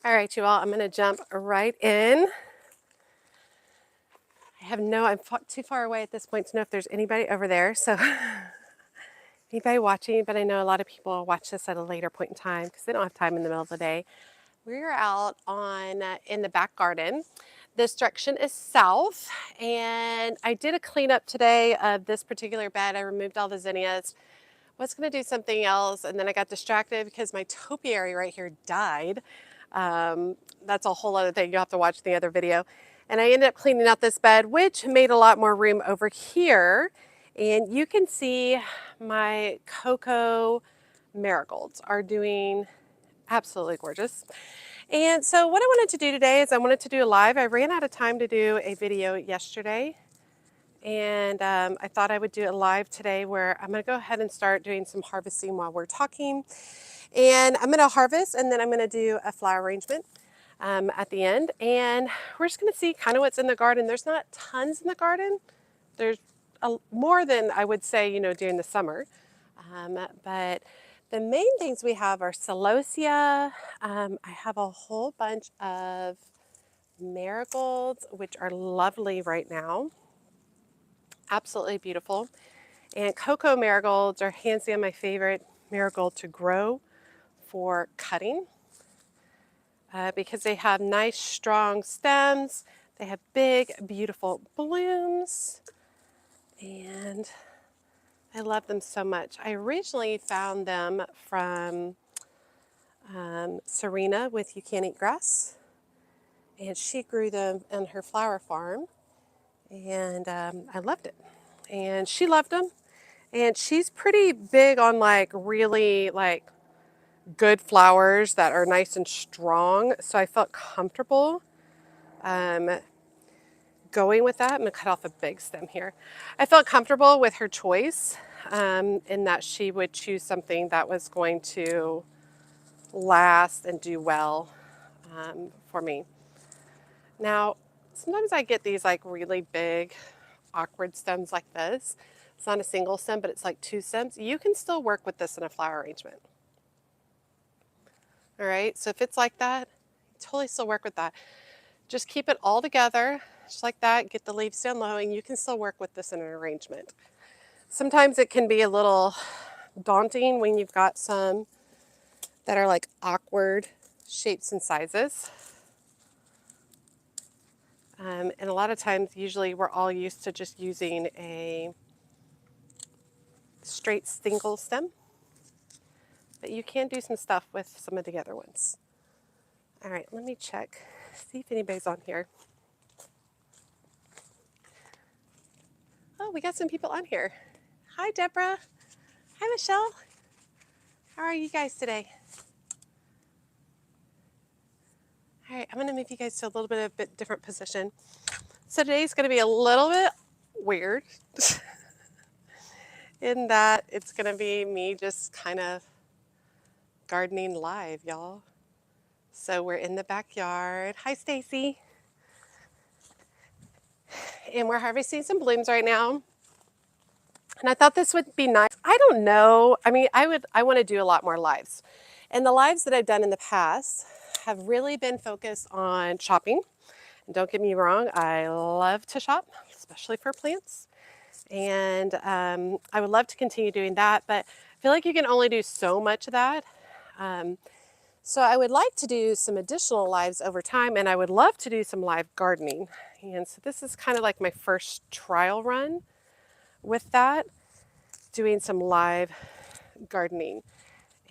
All right, you all, I'm going to jump right in. I'm too far away at this point to know if there's anybody over there. So anybody watching, but I know a lot of people watch this at a later point in time because they don't have time in the middle of the day. We're out in the back garden. This direction is south, and I did a cleanup today of this particular bed. I removed all the zinnias. Was going to do something else, and then I got distracted because my topiary right here died. That's a whole other thing. You'll have to watch the other video. And I ended up cleaning out this bed, which made a lot more room over here. And you can see my cocoa marigolds are doing absolutely gorgeous. And so what I wanted to do today is I wanted to do a live. I ran out of time to do a video yesterday. And I thought I would do a live today where I'm going to go ahead and start doing some harvesting while we're talking. And I'm going to harvest, and then I'm going to do a flower arrangement at the end. And we're just going to see kind of what's in the garden. There's not tons in the garden. There's more than I would say, during the summer. But the main things we have are celosia. I have a whole bunch of marigolds, which are lovely right now. Absolutely beautiful. And cocoa marigolds are hands down my favorite marigold to grow for cutting because they have nice strong stems. They have big beautiful blooms, and I love them so much. I originally found them from Serena with You Can't Eat Grass, and she grew them in her flower farm, and I loved it. And she loved them, and she's pretty big on really good flowers that are nice and strong. So I felt comfortable going with that. I'm gonna cut off a big stem here. I felt comfortable with her choice in that she would choose something that was going to last and do well for me. Now, sometimes I get these really big, awkward stems like this. It's not a single stem, but it's like two stems. You can still work with this in a flower arrangement. All right, so if it's like that, totally still work with that. Just keep it all together, just like that. Get the leaves down low, and you can still work with this in an arrangement. Sometimes it can be a little daunting when you've got some that are like awkward shapes and sizes. And a lot of times, usually we're all used to just using a straight single stem. But you can do some stuff with some of the other ones. All right, let me check, see if anybody's on here. Oh, we got some people on here. Hi, Deborah. Hi, Michelle. How are you guys today? All right, I'm going to move you guys to a little bit of a different position. So today's going to be a little bit weird in that it's going to be me just kind of gardening live, y'all. So we're in the backyard. Hi, Stacy. And we're harvesting some blooms right now. And I thought this would be nice. I don't know. I mean, I want to do a lot more lives. And the lives that I've done in the past have really been focused on shopping. And don't get me wrong, I love to shop, especially for plants. And I would love to continue doing that, but I feel like you can only do so much of that. So I would like to do some additional lives over time, and I would love to do some live gardening. And so this is kind of like my first trial run with that, doing some live gardening.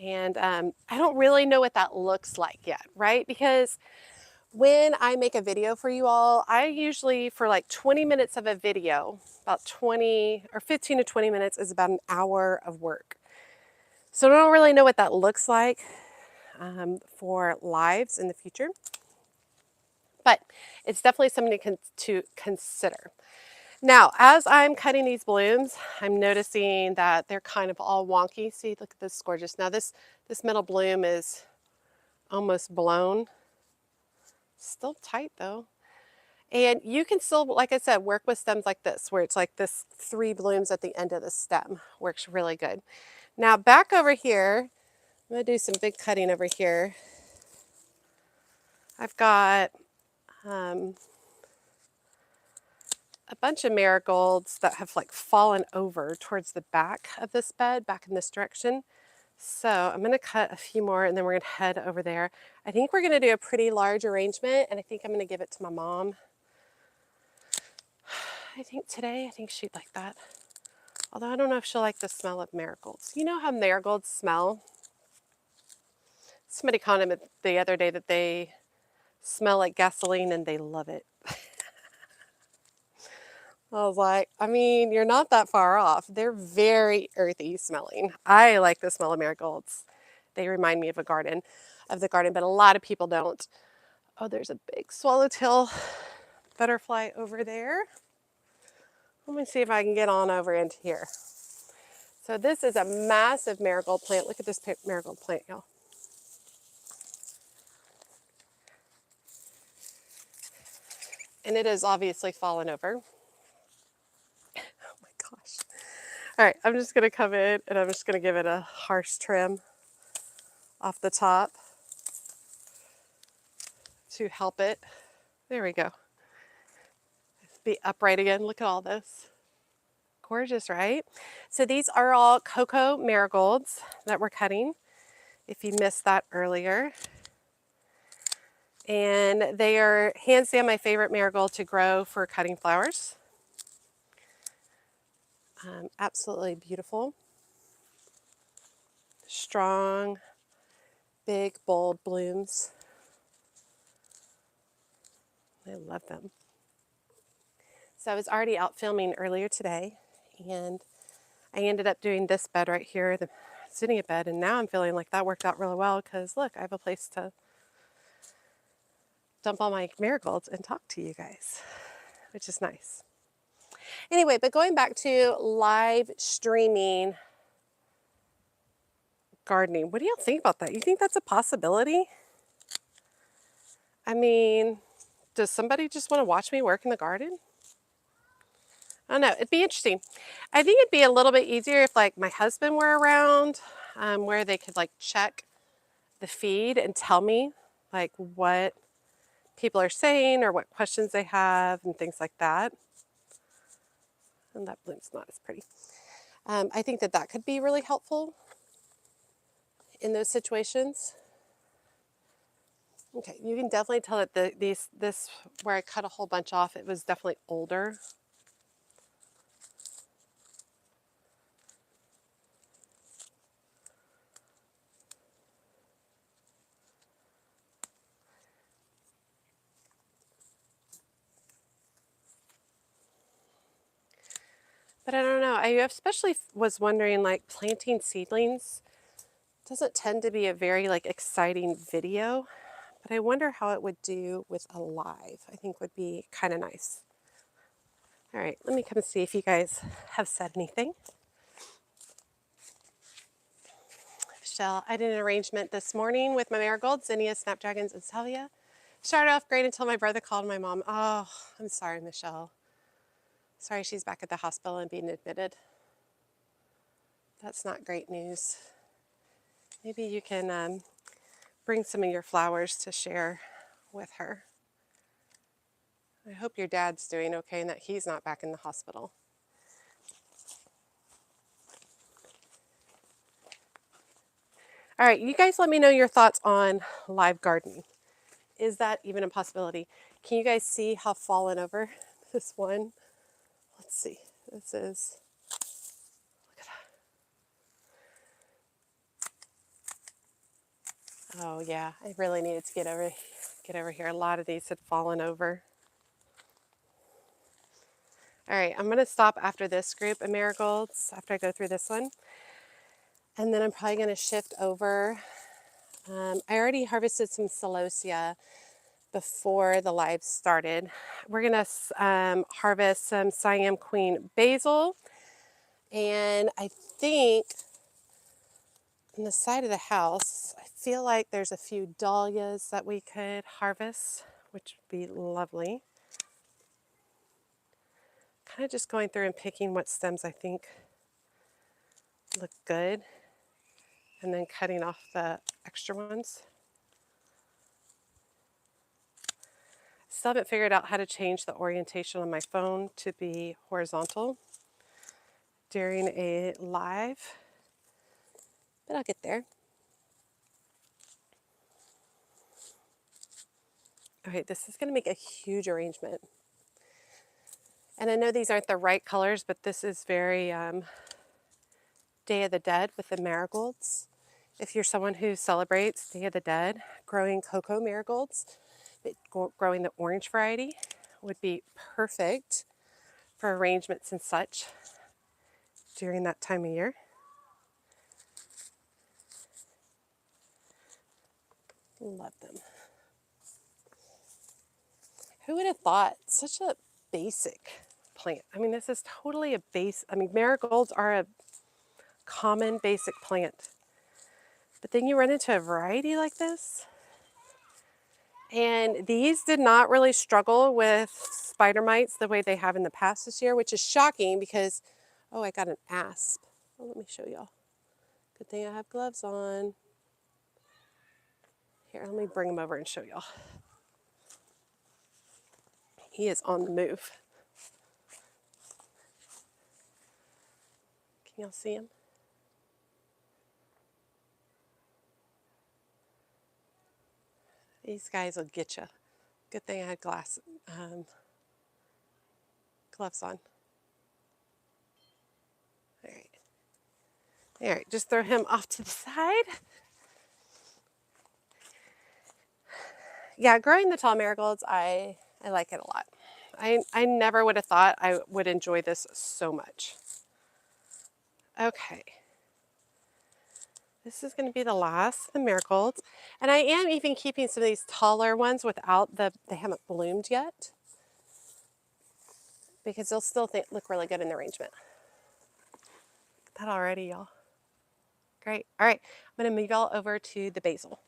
And I don't really know what that looks like yet, right? Because when I make a video for you all, I usually, for like 20 minutes of a video, about 20 or 15 to 20 minutes is about an hour of work. So I don't really know what that looks like for lives in the future. But it's definitely something to consider. Now, as I'm cutting these blooms, I'm noticing that they're kind of all wonky. See, look at this, gorgeous. Now this middle bloom is almost blown. Still tight though. And you can still, like I said, work with stems like this, where it's like this 3 blooms at the end of the stem. Works really good. Now back over here, I'm gonna do some big cutting over here. I've got a bunch of marigolds that have like fallen over towards the back of this bed, back in this direction. So I'm going to cut a few more and then we're going to head over there. I think we're going to do a pretty large arrangement and I think I'm going to give it to my mom. I think she'd like that. Although I don't know if she'll like the smell of marigolds. You know how marigolds smell? Somebody commented the other day that they smell like gasoline and they love it. I was like, I mean, you're not that far off. They're very earthy smelling. I like the smell of marigolds. They remind me of the garden, but a lot of people don't. Oh, there's a big swallowtail butterfly over there. Let me see if I can get on over into here. So this is a massive marigold plant. Look at this marigold plant, y'all. And it is obviously fallen over. Oh my gosh. All right, I'm just gonna come in and I'm just gonna give it a harsh trim off the top to help it. There we go. Be upright again. Look at all this. Gorgeous, right? So these are all cocoa marigolds that we're cutting, if you missed that earlier. And they are hands down my favorite marigold to grow for cutting flowers. Absolutely beautiful. Strong, big, bold blooms. I love them. So I was already out filming earlier today, and I ended up doing this bed right here, the zinnia bed, and now I'm feeling like that worked out really well because look, I have a place to dump all my marigolds and talk to you guys, which is nice. Anyway, but going back to live streaming gardening, what do y'all think about that? You think that's a possibility? I mean, does somebody just want to watch me work in the garden? I don't know. It'd be interesting. I think it'd be a little bit easier if like my husband were around, where they could like check the feed and tell me like what people are saying or what questions they have and things like that. And that bloom's not as pretty. I think that that could be really helpful in those situations. Okay, you can definitely tell that this where I cut a whole bunch off, it was definitely older. But I don't know. I especially was wondering, like, planting seedlings doesn't tend to be a very like exciting video, but I wonder how it would do with a live. I think would be kind of nice. All right, let me come and see if you guys have said anything. Michelle, I did an arrangement this morning with my marigolds, zinnias, snapdragons, and salvia. Started off great until my brother called my mom. Oh, I'm sorry, Michelle. Sorry she's back at the hospital and being admitted. That's not great news. Maybe you can bring some of your flowers to share with her. I hope your dad's doing okay and that he's not back in the hospital. All right, you guys let me know your thoughts on live gardening. Is that even a possibility? Can you guys see how fallen over this one? Let's see. This is, look at that. Oh yeah, I really needed to get over here. A lot of these had fallen over. All right, I'm gonna stop after this group of marigolds, after I go through this one. And then I'm probably gonna shift over. I already harvested some celosia before the live started. We're gonna harvest some Siam Queen basil. And I think on the side of the house, I feel like there's a few dahlias that we could harvest, which would be lovely. Kind of just going through and picking what stems I think look good, and then cutting off the extra ones. Still haven't figured out how to change the orientation on my phone to be horizontal during a live, but I'll get there. Okay, this is going to make a huge arrangement. And I know these aren't the right colors, but this is very Day of the Dead with the marigolds. If you're someone who celebrates Day of the Dead, growing cocoa marigolds, growing the orange variety would be perfect for arrangements and such during that time of year. Love them. Who would have thought such a basic plant? I mean, this is totally a base. I mean, marigolds are a common basic plant. But then you run into a variety like this. And these did not really struggle with spider mites the way they have in the past this year, which is shocking because, oh, I got an asp. Oh, let me show y'all. Good thing I have gloves on. Here, let me bring him over and show y'all. He is on the move. Can y'all see him? These guys will get you. Good thing I had gloves on. All right, just throw him off to the side. Yeah, growing the tall marigolds, I like it a lot. I never would have thought I would enjoy this so much. Okay. This is going to be the last, the marigolds. And I am even keeping some of these taller ones without they haven't bloomed yet, because they'll still look really good in the arrangement. That already, y'all. Great. All right, I'm going to move y'all over to the basil.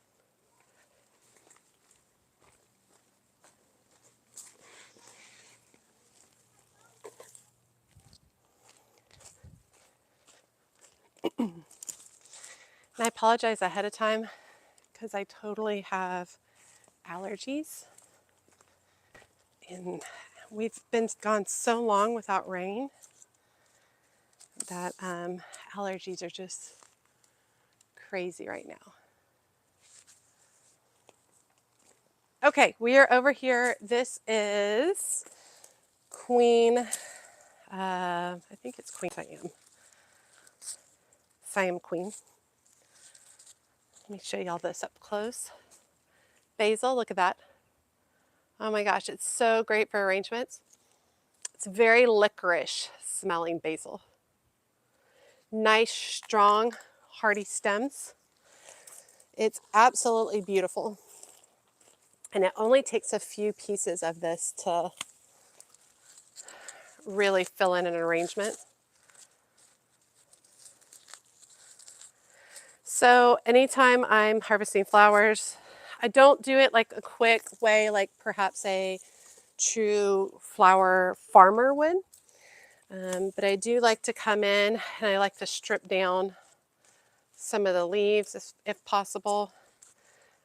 And I apologize ahead of time because I totally have allergies. And we've been gone so long without rain that allergies are just crazy right now. Okay, we are over here. This is Queen, I think it's Queen Siam. Siam Queen. Let me show y'all this up close. Basil, look at that. Oh my gosh, it's so great for arrangements. It's very licorice smelling basil. Nice, strong, hardy stems. It's absolutely beautiful. And it only takes a few pieces of this to really fill in an arrangement. So anytime I'm harvesting flowers, I don't do it like a quick way, like perhaps a true flower farmer would. But I do like to come in and I like to strip down some of the leaves if possible.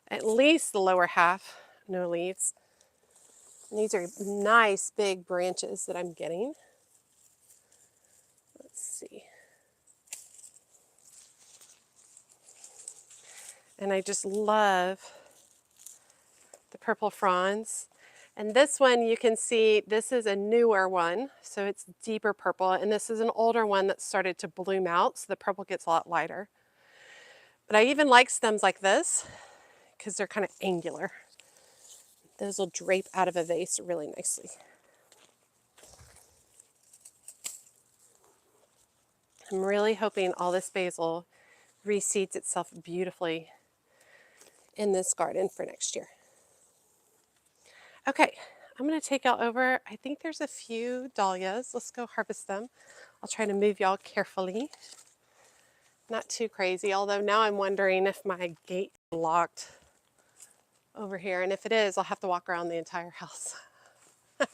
At least the lower half, no leaves. And these are nice big branches that I'm getting. Let's see. And I just love the purple fronds. And this one you can see, this is a newer one, so it's deeper purple. And this is an older one that started to bloom out, so the purple gets a lot lighter. But I even like stems like this because they're kind of angular. Those will drape out of a vase really nicely. I'm really hoping all this basil reseeds itself beautifully in this garden for next year. Okay, I'm going to take y'all over. I think there's a few dahlias. Let's go harvest them. I'll try to move y'all carefully. Not too crazy, although now I'm wondering if my gate is locked over here. And if it is, I'll have to walk around the entire house. Well,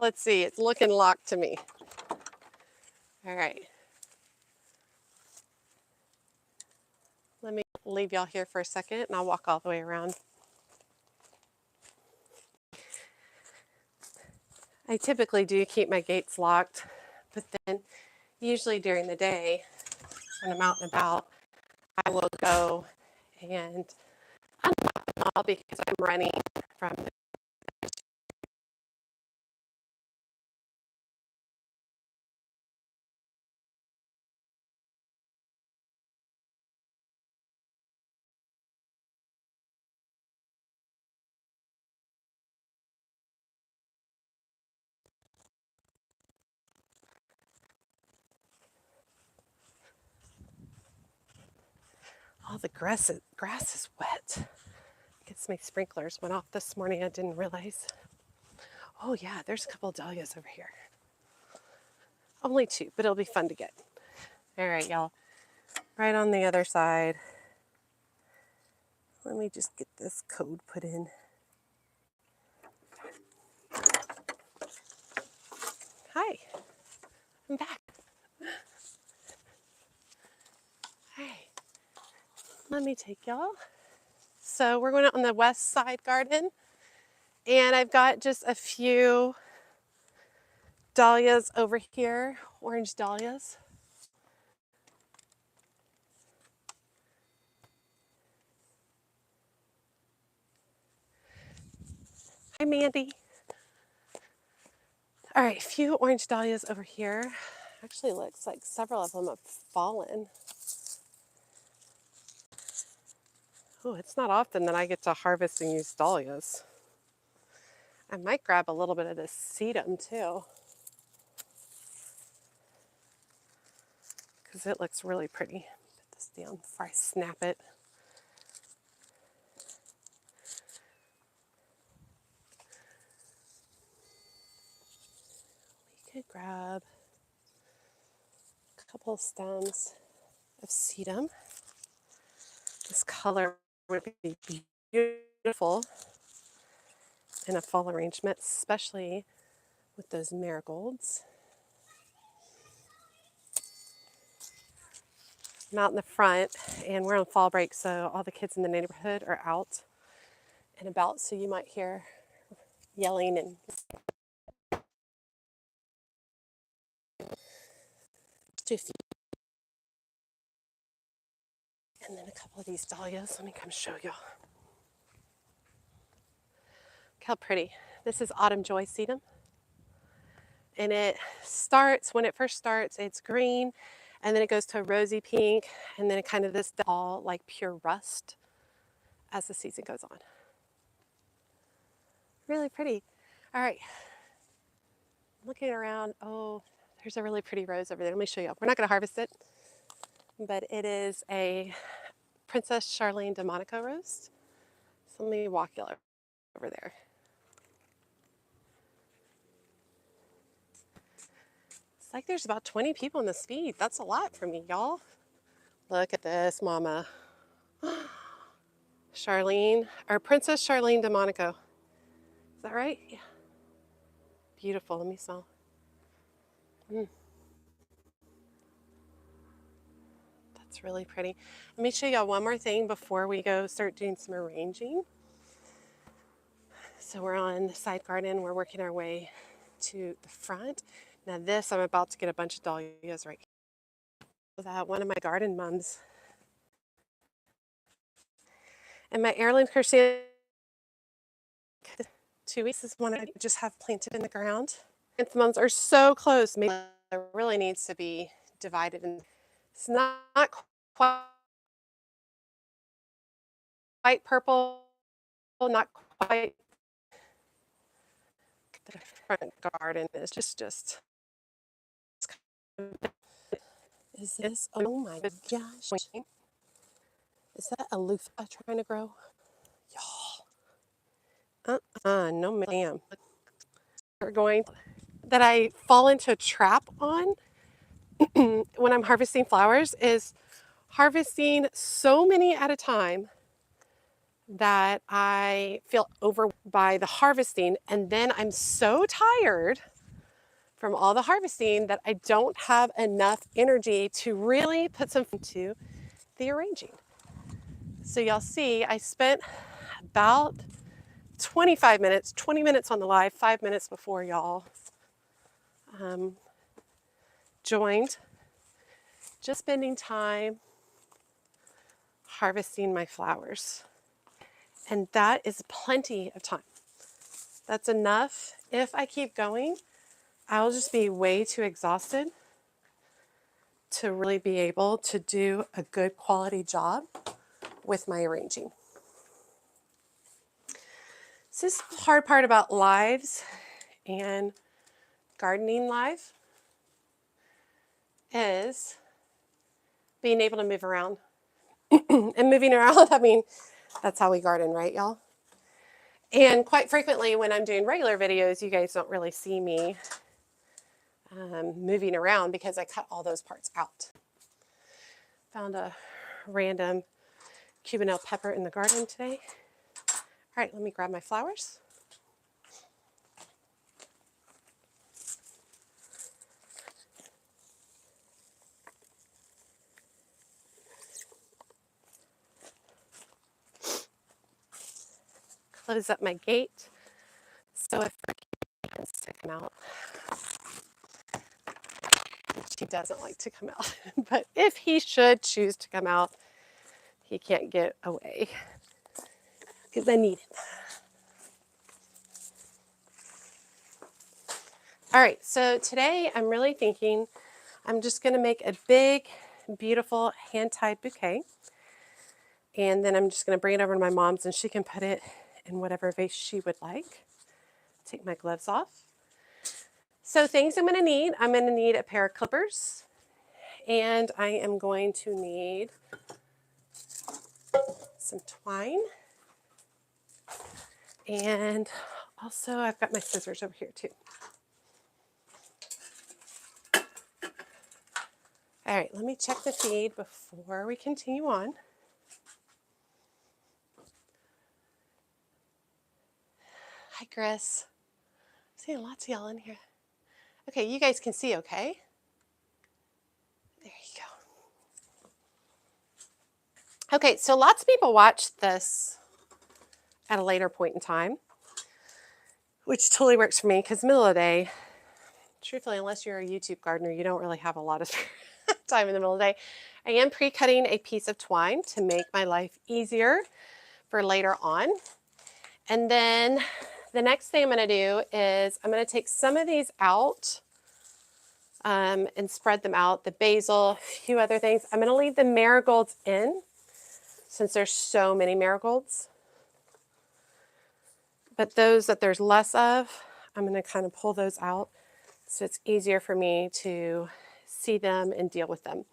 let's see, it's looking locked to me. All right. Let me leave y'all here for a second and I'll walk all the way around. I typically do keep my gates locked, but then usually during the day when I'm out and about, I will go and unlock them all because I'm running from all the grass. Grass is wet. I guess my sprinklers went off this morning. I didn't realize. Oh yeah, there's a couple of dahlias over here. Only two, but it'll be fun to get. All right, y'all. Right on the other side. Let me just get this code put in. Hi, I'm back. Hi, let me take y'all. So we're going out on the west side garden, and I've got just a few dahlias over here, orange dahlias. Hi, Mandy. All right, a few orange dahlias over here. Actually looks like several of them have fallen. Oh, it's not often that I get to harvest and use dahlias. I might grab a little bit of this sedum too, because it looks really pretty. Put this down before I snap it. We could grab a couple of stems of sedum. This color would be beautiful in a fall arrangement, especially with those marigolds. I'm out in the front, and we're on fall break, so all the kids in the neighborhood are out and about, so you might hear yelling and and then a couple of these dahlias. Let me come show y'all. Look how pretty. This is Autumn Joy sedum. And it starts, when it first starts, it's green, and then it goes to a rosy pink, and then it kind of this all like pure rust as the season goes on. Really pretty. All right. Looking around, oh, there's a really pretty rose over there. Let me show you. We're not going to harvest it, but it is a Princess Charlene de Monaco rose. So let me walk you over there. It's like there's about 20 people in this feed. That's a lot for me, y'all. Look at this, mama. Charlene, or Princess Charlene de Monaco. Is that right? Yeah. Beautiful. Let me smell. That's really pretty. Let me show y'all one more thing before we go start doing some arranging. So we're on the side garden. We're working our way to the front. Now this, I'm about to get a bunch of dahlias right here. That one of my garden mums. And my heirloom chrysanthemum, 2 weeks is one I just have planted in the ground. Chrysanthemums are so close. Maybe it really needs to be divided. And it's not quite purple, not quite. The front garden is just. Is this? Oh my gosh! Is that a loofah trying to grow? Y'all. No ma'am. We're going that I fall into a trap on when I'm harvesting flowers is harvesting so many at a time that I feel overwhelmed by the harvesting, and then I'm so tired from all the harvesting that I don't have enough energy to really put some into the arranging. So y'all see, I spent about 25 minutes, 20 minutes on the live, 5 minutes before y'all joined. Just spending time harvesting my flowers. And that is plenty of time. That's enough. If I keep going, I'll just be way too exhausted to really be able to do a good quality job with my arranging. So this is the hard part about lives and gardening live is being able to move around. And moving around, I mean, that's how we garden, right, y'all? And quite frequently when I'm doing regular videos, you guys don't really see me moving around because I cut all those parts out. Found a random Cubanelle pepper in the garden today. All right, let me grab my flowers. Close up my gate so if I can stick them out. She doesn't like to come out, but if he should choose to come out, he can't get away because I need it. All right, so today I'm really thinking I'm just going to make a big, beautiful hand-tied bouquet. And then I'm just going to bring it over to my mom's and she can put it in whatever vase she would like. Take my gloves off. So things I'm going to need a pair of clippers. And I am going to need some twine. And also I've got my scissors over here too. All right, let me check the feed before we continue on. Hi, Chris. I'm seeing lots of y'all in here. Okay, you guys can see okay? There you go. Okay, so lots of people watch this at a later point in time, which totally works for me because middle of the day, truthfully, unless you're a YouTube gardener, you don't really have a lot of time in the middle of the day. I am pre-cutting a piece of twine to make my life easier for later on. And then the next thing I'm going to do is I'm going to take some of these out and spread them out, the basil, a few other things. I'm going to leave the marigolds in since there's so many marigolds. But those that there's less of, I'm going to kind of pull those out so it's easier for me to see them and deal with them.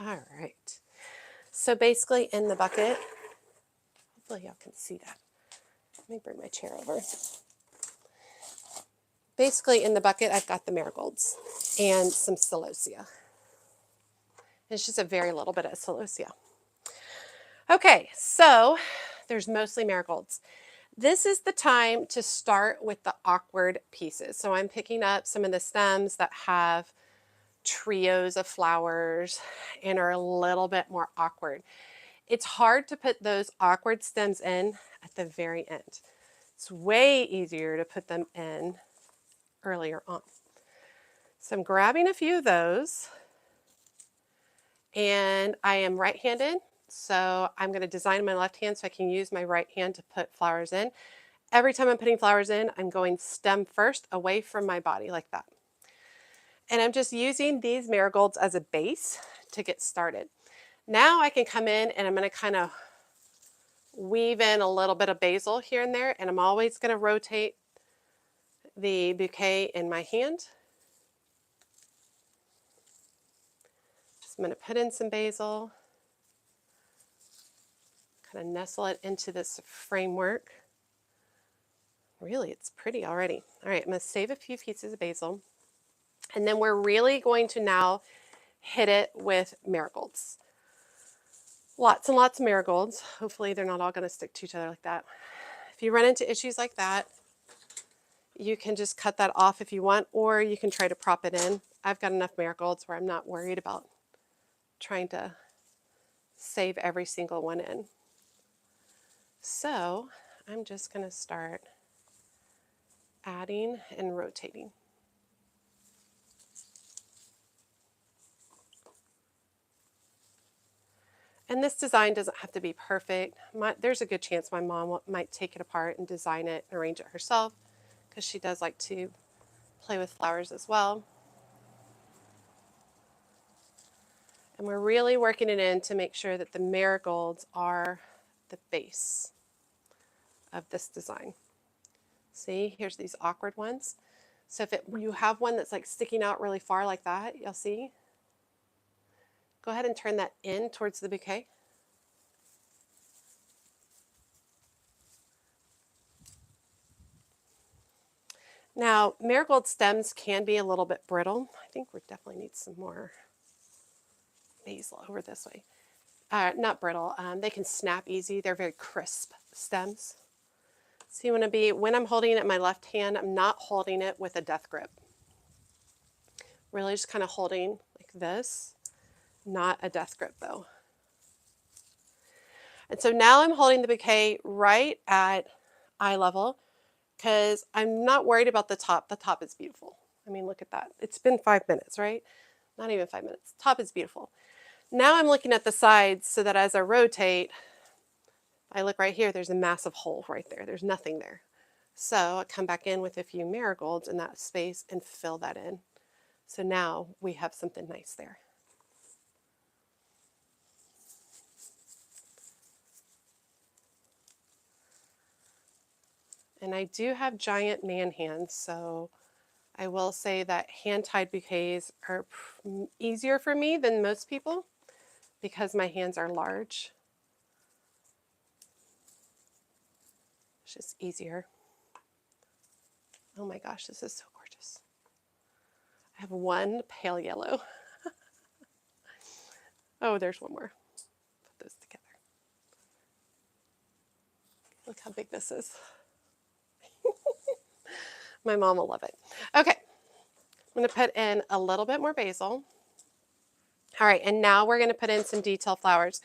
All right. So basically in the bucket, hopefully y'all can see that. Let me bring my chair over. Basically in the bucket, I've got the marigolds and some celosia. It's just a very little bit of celosia. Okay, so there's mostly marigolds. This is the time to start with the awkward pieces. So I'm picking up some of the stems that have trios of flowers and are a little bit more awkward. It's hard to put those awkward stems in at the very end. It's way easier to put them in earlier on. So I'm grabbing a few of those, and I am right-handed, so I'm going to design my left hand so I can use my right hand to put flowers in. Every time I'm putting flowers in, I'm going stem first away from my body like that. And I'm just using these marigolds as a base to get started. Now I can come in and I'm going to kind of weave in a little bit of basil here and there, and I'm always going to rotate the bouquet in my hand. Just I'm going to put in some basil, kind of nestle it into this framework. Really, it's pretty already. All right, I'm going to save a few pieces of basil. And then we're really going to now hit it with marigolds. Lots and lots of marigolds. Hopefully they're not all going to stick to each other like that. If you run into issues like that, you can just cut that off if you want, or you can try to prop it in. I've got enough marigolds where I'm not worried about trying to save every single one in. So I'm just going to start adding and rotating. And this design doesn't have to be perfect. There's a good chance my mom might take it apart and design it and arrange it herself, because she does like to play with flowers as well. And we're really working it in to make sure that the marigolds are the base of this design. See, here's these awkward ones. So if you have one that's like sticking out really far like that, you'll see. Go ahead and turn that in towards the bouquet. Now, marigold stems can be a little bit brittle. I think we definitely need some more basil over this way. Not brittle, they can snap easy. They're very crisp stems. So you want to be, when I'm holding it in my left hand, I'm not holding it with a death grip. Really just kind of holding like this, not a death grip though. And so now I'm holding the bouquet right at eye level, because I'm not worried about the top. The top is beautiful. I mean, look at that. It's been 5 minutes, right? Not even 5 minutes. Top is beautiful. Now I'm looking at the sides so that as I rotate, I look right here, there's a massive hole right there. There's nothing there. So I come back in with a few marigolds in that space and fill that in. So now we have something nice there. And I do have giant man hands, so I will say that hand-tied bouquets are easier for me than most people because my hands are large. It's just easier. Oh my gosh, this is so gorgeous. I have one pale yellow. Oh, there's one more. Put those together. Look how big this is. My mom will love it. Okay, I'm going to put in a little bit more basil. All right, and now we're going to put in some detail flowers.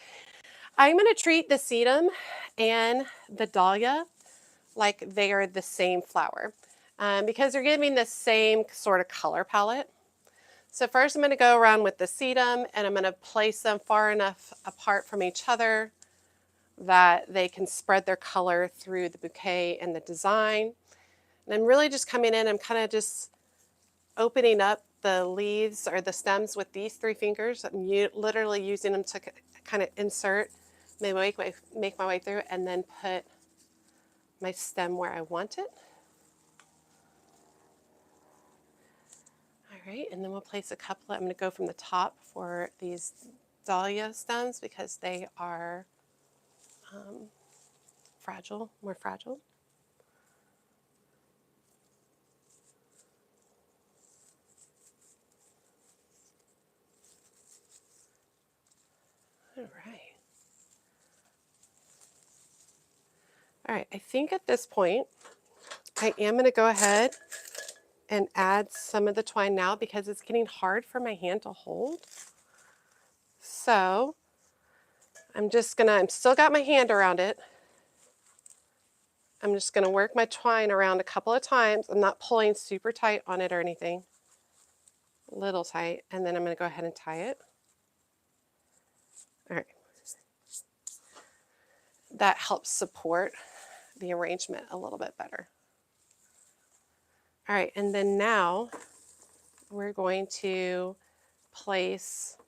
I'm going to treat the sedum and the dahlia like they are the same flower, because they're giving the same sort of color palette. So first I'm going to go around with the sedum, and I'm going to place them far enough apart from each other that they can spread their color through the bouquet and the design. And I'm really just coming in, I'm kind of just opening up the leaves or the stems with these 3 fingers. I'm literally using them to kind of insert, make my way through, and then put my stem where I want it. All right, and then we'll place a couple. I'm going to go from the top for these dahlia stems because they are fragile, more fragile. All right. All right, I think at this point, I am going to go ahead and add some of the twine now because it's getting hard for my hand to hold. So I'm still got my hand around it. I'm just going to work my twine around a couple of times. I'm not pulling super tight on it or anything. A little tight, and then I'm going to go ahead and tie it. All right. That helps support the arrangement a little bit better. All right, and then now we're going to place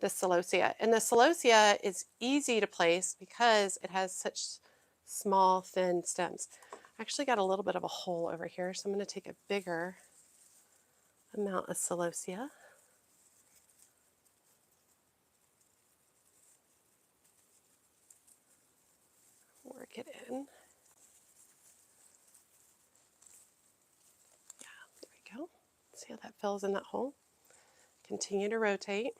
the celosia. And the celosia is easy to place because it has such small, thin stems. I actually got a little bit of a hole over here, so I'm going to take a bigger amount of celosia. Work it in. Yeah, there we go. See how that fills in that hole? Continue to rotate.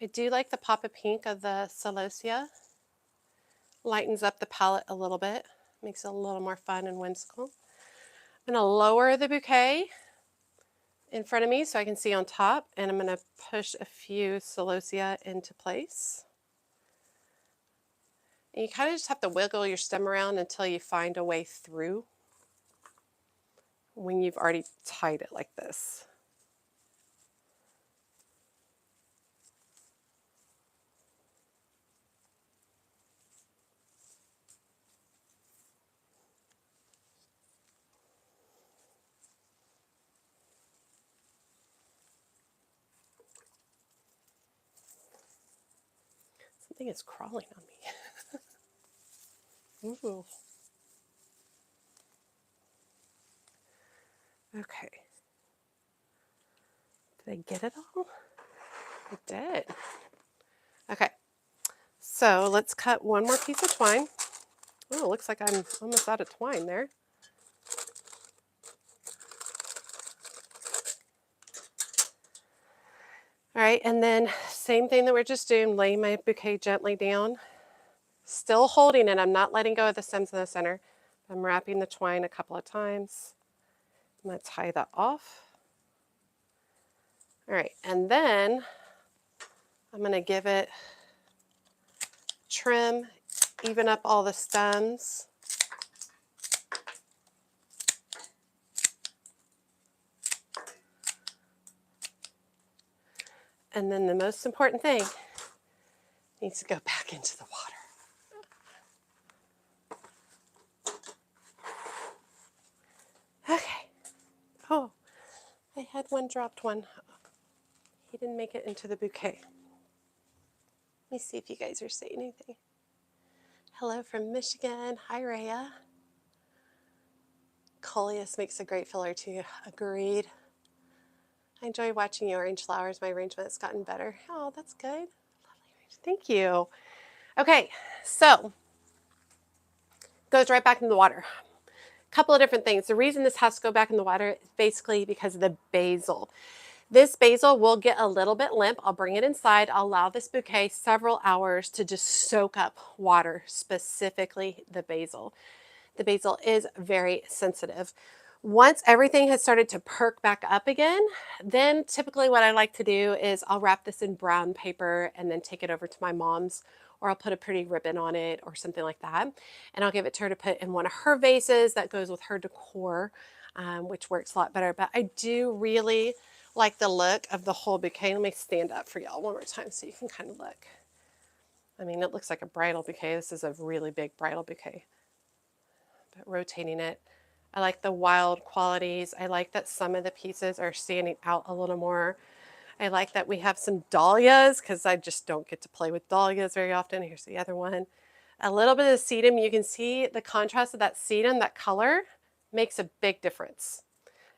I do like the pop of pink of the celosia. Lightens up the palette a little bit, makes it a little more fun and whimsical. I'm going to lower the bouquet in front of me so I can see on top, and I'm going to push a few celosia into place. And you kind of just have to wiggle your stem around until you find a way through when you've already tied it like this. Something is crawling on me. Ooh. Okay. Did I get it all? I did. Okay. So let's cut one more piece of twine. Oh, it looks like I'm almost out of twine there. All right, and then same thing that we're just doing, lay my bouquet gently down. Still holding it, I'm not letting go of the stems in the center. I'm wrapping the twine a couple of times. I'm going to tie that off. All right, and then I'm going to give it trim, even up all the stems. And then the most important thing needs to go back into the water. Okay. Oh, I had one dropped one. He didn't make it into the bouquet. Let me see if you guys are saying anything. Hello from Michigan. Hi, Rhea. Coleus makes a great filler too. Agreed. I enjoy watching you arrange flowers. My arrangement has gotten better. Oh, that's good. Lovely. Thank you. Okay, so goes right back in the water. A couple of different things. The reason this has to go back in the water is basically because of the basil. This basil will get a little bit limp. I'll bring it inside. I'll allow this bouquet several hours to just soak up water, specifically the basil. The basil is very sensitive. Once everything has started to perk back up again, then typically what I like to do is I'll wrap this in brown paper and then take it over to my mom's, or I'll put a pretty ribbon on it or something like that. And I'll give it to her to put in one of her vases that goes with her decor, which works a lot better. But I do really like the look of the whole bouquet. Let me stand up for y'all one more time so you can kind of look. I mean, it looks like a bridal bouquet. This is a really big bridal bouquet. But rotating it, I like the wild qualities. I like that some of the pieces are standing out a little more. I like that we have some dahlias because I just don't get to play with dahlias very often. Here's the other one. A little bit of sedum. You can see the contrast of that sedum, that color makes a big difference.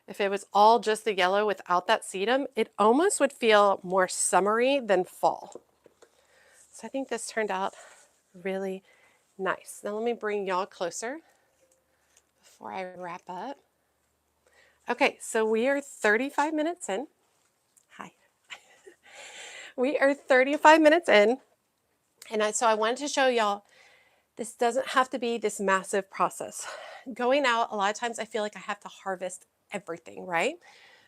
If it was all just the yellow without that sedum, it almost would feel more summery than fall. So I think this turned out really nice. Now let me bring y'all closer before I wrap up. Okay, so we are 35 minutes in. Hi. We are 35 minutes in. And so I wanted to show y'all this doesn't have to be this massive process. Going out, a lot of times I feel like I have to harvest everything, right?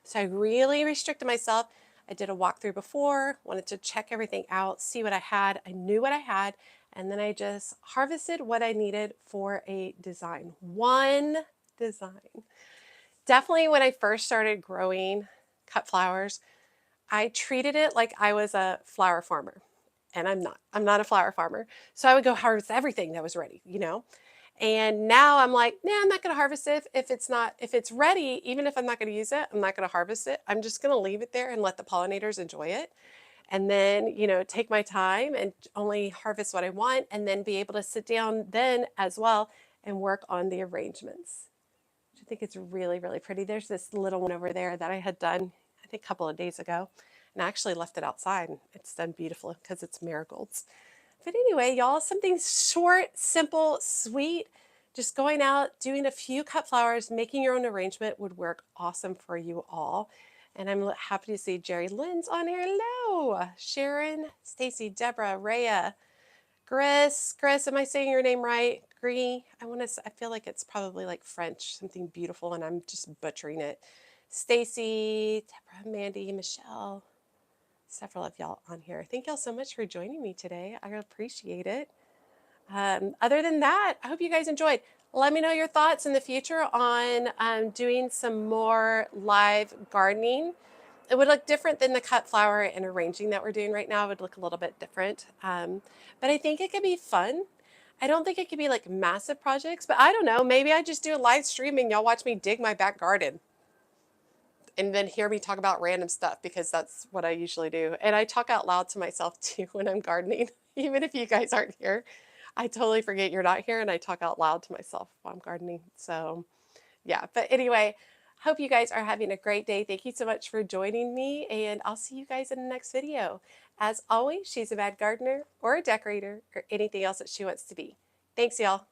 So I really restricted myself. I did a walkthrough before, wanted to check everything out, see what I had. I knew what I had, and then I just harvested what I needed for a design. One design. Definitely when I first started growing cut flowers, I treated it like I was a flower farmer. And I'm not. I'm not a flower farmer. So I would go harvest everything that was ready, you know? And now I'm like, nah, I'm not going to harvest it if it's ready, even if I'm not going to use it, I'm not going to harvest it. I'm just going to leave it there and let the pollinators enjoy it. And then, you know, take my time and only harvest what I want, and then be able to sit down then as well and work on the arrangements. I think it's really, really pretty. There's this little one over there that I had done, I think a couple of days ago, and I actually left it outside. It's done beautiful because it's marigolds. But anyway, y'all, something short, simple, sweet, just going out, doing a few cut flowers, making your own arrangement would work awesome for you all. And I'm happy to see Jerry Lynn's on here. Hello. Sharon, Stacy, Deborah, Rhea, Chris, am I saying your name right? Gree. I feel like it's probably like French, something beautiful, and I'm just butchering it. Stacy, Deborah, Mandy, Michelle, several of y'all on here. Thank y'all so much for joining me today. I appreciate it. Other than that, I hope you guys enjoyed. Let me know your thoughts in the future on doing some more live gardening. It would look different than the cut flower and arranging that we're doing right now. It would look a little bit different. But I think it could be fun. I don't think it could be like massive projects, but I don't know. Maybe I just do a live stream and y'all watch me dig my back garden and then hear me talk about random stuff because that's what I usually do. And I talk out loud to myself too when I'm gardening, even if you guys aren't here. I totally forget you're not here and I talk out loud to myself while I'm gardening. So, yeah. But anyway, hope you guys are having a great day. Thank you so much for joining me, and I'll see you guys in the next video. As always, she's a bad gardener or a decorator or anything else that she wants to be. Thanks, y'all.